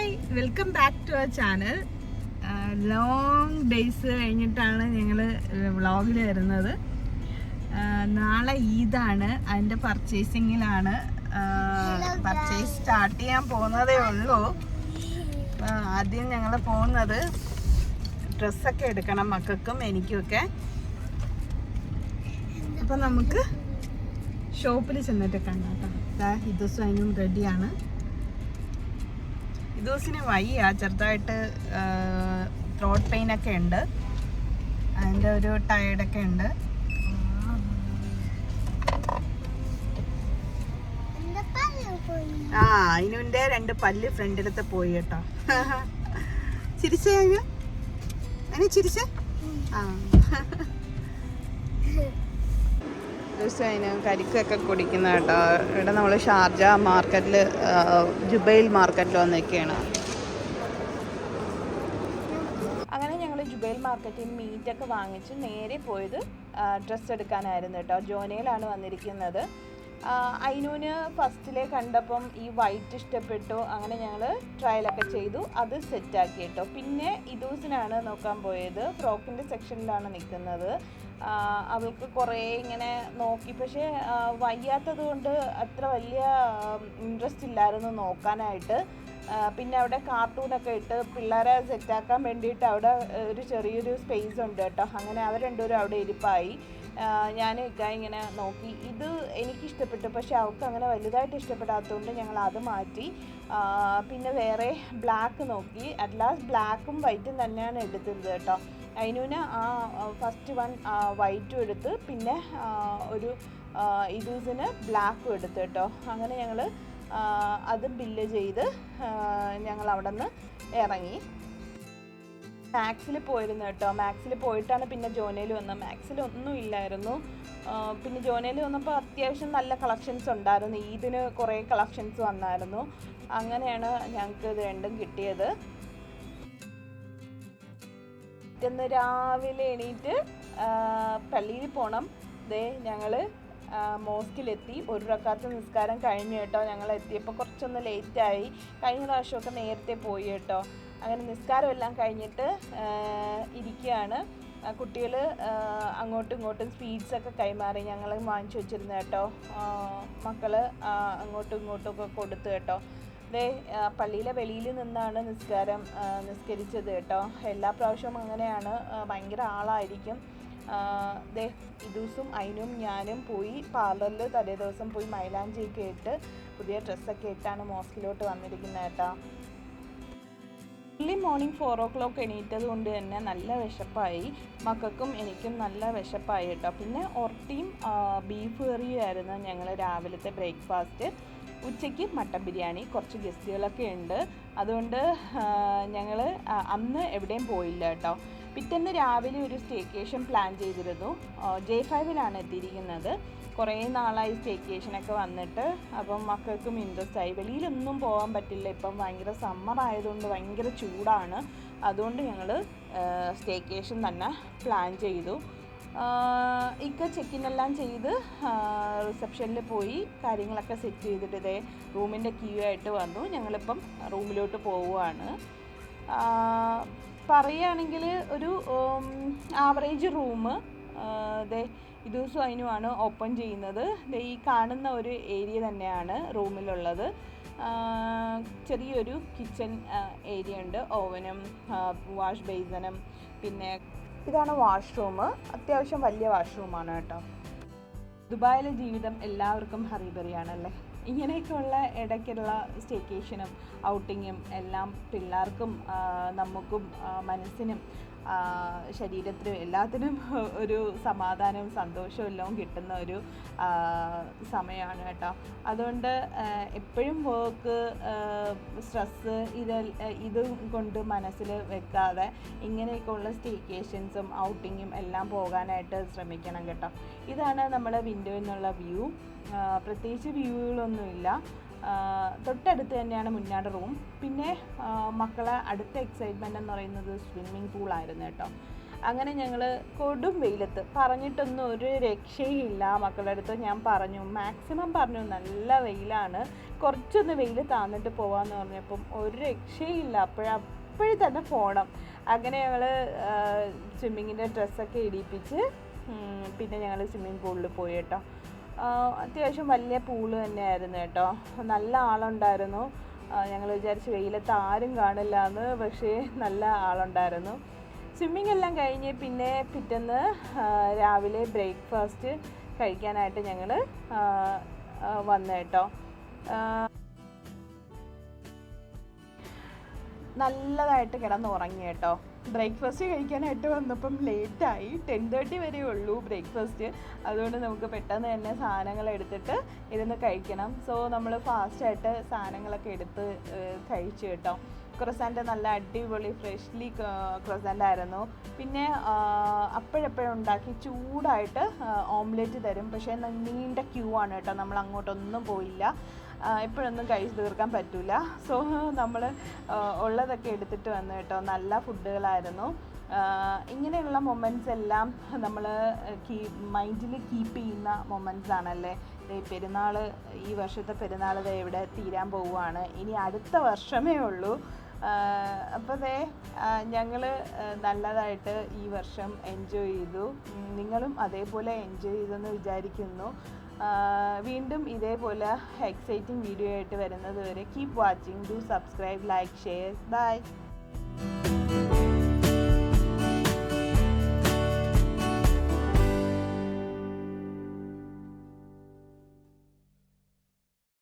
Hi, welcome back to our channel. Long days കഴിഞ്ഞിട്ടാണ് ഞങ്ങൾ വ്ളോഗിൽ വരുന്നത്. നാളെ ഈദാണ്, അതിൻ്റെ പർച്ചേസിങ്ങിലാണ്. പർച്ചേസ് സ്റ്റാർട്ട് ചെയ്യാൻ പോകുന്നതേ ഉള്ളൂ. ആദ്യം ഞങ്ങൾ പോകുന്നത് ഡ്രസ്സൊക്കെ എടുക്കണം, മക്കൾക്കും എനിക്കുമൊക്കെ. അപ്പം നമുക്ക് ഷോപ്പിൽ ചെന്നിട്ട് കാണാം കേട്ടോ. ഇത് സ്വയം റെഡിയാണ്. ദിവസത്തിന് വയ്യ, ചെറുതായിട്ട് ത്രോട്ട് പെയിൻ ഒക്കെ ഉണ്ട്, അതിൻ്റെ ഒരു ടയർഡൊക്കെ ഉണ്ട്. അതിനുൻ്റെ 2 പല്ല് ഫ്രണ്ടിലത്തെ പോയി കേട്ടോ. ചിരിച്ചേ അതിന് ചിരിച്ചേ. ദിവസം അതിന് കരിക്കൊക്കെ കുടിക്കുന്ന കേട്ടോ. ഇവിടെ നമ്മൾ ഷാർജ മാർക്കറ്റിൽ, ജുബൈൽ മാർക്കറ്റിൽ വന്നൊക്കെയാണ്. അങ്ങനെ ഞങ്ങൾ ജുബൈൽ മാർക്കറ്റിൽ നിന്ന് മീറ്റൊക്കെ വാങ്ങിച്ച് നേരെ പോയത് ഡ്രസ്സ് എടുക്കാനായിരുന്നു കേട്ടോ. ജോനയിലാണ് വന്നിരിക്കുന്നത്. അയിനൂന് ഫസ്റ്റിലെ കണ്ടപ്പം ഈ വൈറ്റ് ഇഷ്ടപ്പെട്ടു. അങ്ങനെ ഞങ്ങൾ ട്രയലൊക്കെ ചെയ്തു, അത് സെറ്റാക്കി കേട്ടോ. പിന്നെ ഇദൂസിനാണ് നോക്കാൻ പോയത്. ഫ്രോക്കിൻ്റെ സെക്ഷനിലാണ് നിൽക്കുന്നത്. അവൾക്ക് കുറേ ഇങ്ങനെ നോക്കി, പക്ഷേ വയ്യാത്തത് കൊണ്ട് അത്ര വലിയ ഇൻട്രസ്റ്റ് ഇല്ലായിരുന്നു നോക്കാനായിട്ട്. പിന്നെ അവിടെ കാർട്ടൂണൊക്കെ ഇട്ട് പിള്ളേരെ സെറ്റാക്കാൻ വേണ്ടിയിട്ട് അവിടെ ഒരു ചെറിയൊരു സ്പേസ് ഉണ്ട് കേട്ടോ. അങ്ങനെ അവർ രണ്ടുപേരും അവിടെ ഇരിപ്പായി. ഞാൻ ഇങ്ങനെ നോക്കി, ഇത് എനിക്കിഷ്ടപ്പെട്ടു, പക്ഷെ അവൾക്ക് അങ്ങനെ വലുതായിട്ട് ഇഷ്ടപ്പെടാത്തതുകൊണ്ട് ഞങ്ങൾ അത് മാറ്റി. പിന്നെ വേറെ ബ്ലാക്ക് നോക്കി. അറ്റ് ലാസ്റ്റ് ബ്ലാക്കും വൈറ്റും തന്നെയാണ് എടുത്തത് കേട്ടോ. അതിനൂന് ഫസ്റ്റ് വൺ വൈറ്റും എടുത്ത്, പിന്നെ ഒരു ഇദൂസിന് ബ്ലാക്കും എടുത്ത് കേട്ടോ. അങ്ങനെ ഞങ്ങൾ അത് ബില്ല് ചെയ്ത് ഞങ്ങൾ അവിടെ നിന്ന് ഇറങ്ങി. മാക്സിൽ പോയിരുന്നു കേട്ടോ. മാക്സിൽ പോയിട്ടാണ് പിന്നെ ജോനയിൽ വന്നത്. മാക്സിൽ ഒന്നും ഇല്ലായിരുന്നു. പിന്നെ ജോനയിൽ വന്നപ്പോൾ അത്യാവശ്യം നല്ല കളക്ഷൻസ് ഉണ്ടായിരുന്നു. ഈദിന് കുറേ കളക്ഷൻസ് വന്നായിരുന്നു. അങ്ങനെയാണ് ഞങ്ങൾക്ക് ഇത് രണ്ടും കിട്ടിയത്. ഇന്ന് രാവിലെ എണീറ്റ് പള്ളിയിൽ പോകണം. ഞങ്ങൾ മോസ്കിലെത്തി. 1 റക്അത്ത് നിസ്കാരം കഴിഞ്ഞു കേട്ടോ. ഞങ്ങൾ എത്തിയപ്പോൾ കുറച്ചൊന്ന് ലേറ്റായി. കഴിഞ്ഞ പ്രാവശ്യമൊക്കെ നേരത്തെ പോയി കേട്ടോ. അങ്ങനെ നിസ്കാരം എല്ലാം കഴിഞ്ഞിട്ട് ഇരിക്കുകയാണ്. കുട്ടികൾ അങ്ങോട്ടും ഇങ്ങോട്ടും സ്വീറ്റ്സൊക്കെ കൈമാറി ഞങ്ങൾ വാങ്ങിച്ചു വെച്ചിരുന്നു കേട്ടോ. മക്കൾ അങ്ങോട്ടും ഇങ്ങോട്ടും ഒക്കെ കൊടുത്തു കേട്ടോ. പള്ളിയിലെ വെളിയിൽ നിന്നാണ് നിസ്കരിച്ചത് കേട്ടോ. എല്ലാ പ്രാവശ്യവും അങ്ങനെയാണ്, ഭയങ്കര ആളായിരിക്കും. ഇദൂസും അയിനും ഞാനും പോയി പാർലറിൽ തലേ ദിവസം പോയി മൈലാഞ്ചിയൊക്കെ ഇട്ട് പുതിയ ഡ്രസ്സൊക്കെ ഇട്ടാണ് മോസ്കിലോട്ട് വന്നിരിക്കുന്നത് കേട്ടോ. ഏർലി മോർണിംഗ് 4 o'clock എണീറ്റത് കൊണ്ട് തന്നെ നല്ല വിശപ്പായി. മക്കൾക്കും എനിക്കും നല്ല വിശപ്പായി കേട്ടോ. പിന്നെ ഒറട്ടിയും ബീഫ് കറിയും ആയിരുന്നു ഞങ്ങൾ രാവിലത്തെ ബ്രേക്ക്ഫാസ്റ്റ്. ഉച്ചയ്ക്ക് മട്ടൻ ബിരിയാണി. കുറച്ച് ഗസ്റ്റുകളൊക്കെ ഉണ്ട്, അതുകൊണ്ട് ഞങ്ങൾ അന്ന് എവിടെയും പോയില്ല കേട്ടോ. പിറ്റേന്ന് രാവിലെ ഒരു സ്റ്റേക്കേഷൻ പ്ലാൻ ചെയ്തിരുന്നു. J5-ലാണ് എത്തിയിരിക്കുന്നത്. കുറേ നാളായി സ്റ്റേക്കേഷനൊക്കെ വന്നിട്ട്. അപ്പം മക്കൾക്കും ഇൻട്രസ്റ്റ് ആയി. വെളിയിലൊന്നും പോകാൻ പറ്റില്ല, ഇപ്പം ഭയങ്കര സമ്മർ ആയതുകൊണ്ട് ഭയങ്കര ചൂടാണ്. അതുകൊണ്ട് ഞങ്ങൾ സ്റ്റേക്കേഷൻ തന്നെ പ്ലാൻ ചെയ്തു. ചെക്കിനെല്ലാം ചെയ്ത് റിസപ്ഷനിൽ പോയി കാര്യങ്ങളൊക്കെ സെറ്റ് ചെയ്തിട്ട് റൂമിൻ്റെ കീ ആയിട്ട് വന്നു. ഞങ്ങളിപ്പം റൂമിലോട്ട് പോവുകയാണ്. പറയുകയാണെങ്കിൽ ഒരു ആവറേജ് റൂം ഇദൂസും അതിനുമാണ് ഓപ്പൺ ചെയ്യുന്നത്. ഈ കാണുന്ന ഒരു ഏരിയ തന്നെയാണ് റൂമിലുള്ളത്. ചെറിയൊരു കിച്ചൺ ഏരിയ ഉണ്ട്, ഓവനും വാഷ് ബേസിനും. പിന്നെ ഇതാണ് വാഷ്റൂം. അത്യാവശ്യം വലിയ വാഷ്റൂമാണ് കേട്ടോ. ദുബായിലെ ജീവിതം എല്ലാവർക്കും ഹറിബറിയാണല്ലേ. ഇങ്ങനെയൊക്കെയുള്ള ഇടയ്ക്കുള്ള സ്റ്റേക്കേഷനും ഔട്ടിങ്ങും എല്ലാം പിള്ളേർക്കും നമുക്കും മനസ്സിനും ശരീരത്തിനും എല്ലാത്തിനും ഒരു സമാധാനവും സന്തോഷവും എല്ലാം കിട്ടുന്ന ഒരു സമയമാണ് കേട്ടോ. അതുകൊണ്ട് എപ്പോഴും വർക്ക്, സ്ട്രെസ്സ് ഇത് കൊണ്ട് മനസ്സിൽ വെക്കാതെ ഇങ്ങനെയൊക്കെയുള്ള സ്റ്റേക്കേഷൻസും ഔട്ടിങ്ങും എല്ലാം പോകാനായിട്ട് ശ്രമിക്കണം കേട്ടോ. ഇതാണ് നമ്മുടെ വിൻഡോയിൽ നിന്നുള്ള വ്യൂ. പ്രത്യേകിച്ച് വ്യൂകളൊന്നുമില്ല. തൊട്ടടുത്ത് തന്നെയാണ് മുന്നാട് റൂം. പിന്നെ മക്കളെ അടുത്ത എക്സൈറ്റ്മെൻ്റ് എന്ന് പറയുന്നത് സ്വിമ്മിങ് പൂളായിരുന്നു കേട്ടോ. അങ്ങനെ ഞങ്ങൾ കൊടും വെയിലത്ത് പറഞ്ഞിട്ടൊന്നും ഒരു രക്ഷയില്ല. മക്കളുടെ അടുത്ത് ഞാൻ പറഞ്ഞു, മാക്സിമം പറഞ്ഞു നല്ല വെയിലാണ്, കുറച്ചൊന്ന് വെയിൽ താന്നിട്ട് പോകാമെന്ന് പറഞ്ഞപ്പം ഒരു രക്ഷയില്ല. അപ്പോഴേ തന്നെ പോകണം. അങ്ങനെ ഞങ്ങൾ സ്വിമ്മിങ്ങിൻ്റെ ഡ്രസ്സൊക്കെ ഇടിപ്പിച്ച് പിന്നെ ഞങ്ങൾ സ്വിമ്മിങ് പൂളിൽ പോയി കേട്ടോ. അത്യാവശ്യം വലിയ പൂള് തന്നെയായിരുന്നു കേട്ടോ. നല്ല ആളുണ്ടായിരുന്നു. ഞങ്ങൾ വിചാരിച്ച് വെയിലത്ത് ആരും കാണില്ല എന്ന്, പക്ഷേ നല്ല ആളുണ്ടായിരുന്നു. സ്വിമ്മിങ് എല്ലാം കഴിഞ്ഞ് പിന്നെ പിറ്റേന്ന് രാവിലെ ബ്രേക്ക്ഫാസ്റ്റ് കഴിക്കാനായിട്ട് ഞങ്ങൾ വന്നു കേട്ടോ. നല്ലതായിട്ട് കിടന്നുറങ്ങി കേട്ടോ. ബ്രേക്ക്ഫാസ്റ്റ് കഴിക്കാനായിട്ട് വന്നപ്പം ലേറ്റായി, 10:30 വരെ ഉള്ളൂ ബ്രേക്ക്ഫാസ്റ്റ്. അതുകൊണ്ട് നമുക്ക് പെട്ടെന്ന് തന്നെ സാധനങ്ങൾ എടുത്തിട്ട് ഇരുന്ന് കഴിക്കണം. സോ നമ്മൾ ഫാസ്റ്റായിട്ട് സാധനങ്ങളൊക്കെ എടുത്ത് കഴിച്ചു കേട്ടോ. ക്രൊസാൻറ്റ് നല്ല അടിപൊളി ഫ്രഷ്ലി ക്രൊസാൻ്റ് ആയിരുന്നു. പിന്നെ അപ്പോഴെപ്പോഴും ഉണ്ടാക്കി ചൂടായിട്ട് ഓംലെറ്റ് തരും. പക്ഷേ നീണ്ട ക്യൂ ആണ് കേട്ടോ, നമ്മൾ അങ്ങോട്ടൊന്നും പോയില്ല. എപ്പോഴൊന്നും കഴിച്ച് തീർക്കാൻ പറ്റില്ല. സോ നമ്മൾ ഉള്ളതൊക്കെ എടുത്തിട്ട് വന്നു കേട്ടോ. നല്ല ഫുഡുകളായിരുന്നു. ഇങ്ങനെയുള്ള മൊമെൻറ്റ്സ് എല്ലാം നമ്മൾ മൈൻഡിൽ കീപ്പ് ചെയ്യുന്ന മൊമെൻറ്റ്സ് ആണല്ലേ. പെരുന്നാൾ, ഈ വർഷത്തെ പെരുന്നാൾ ഇവിടെ തീരാൻ പോവുകയാണ്. ഇനി അടുത്ത വർഷമേ ഉള്ളൂ. അപ്പോൾ ഞങ്ങൾ നല്ലതായിട്ട് ഈ വർഷം എൻജോയ് ചെയ്തു. നിങ്ങളും അതേപോലെ എൻജോയ് ചെയ്തെന്ന് വിചാരിക്കുന്നു. വീണ്ടും ഇതേപോലെ എക്സൈറ്റിംഗ് വീഡിയോ ആയിട്ട് വരുന്നത് വരെ keep watching, do subscribe, like, share, by.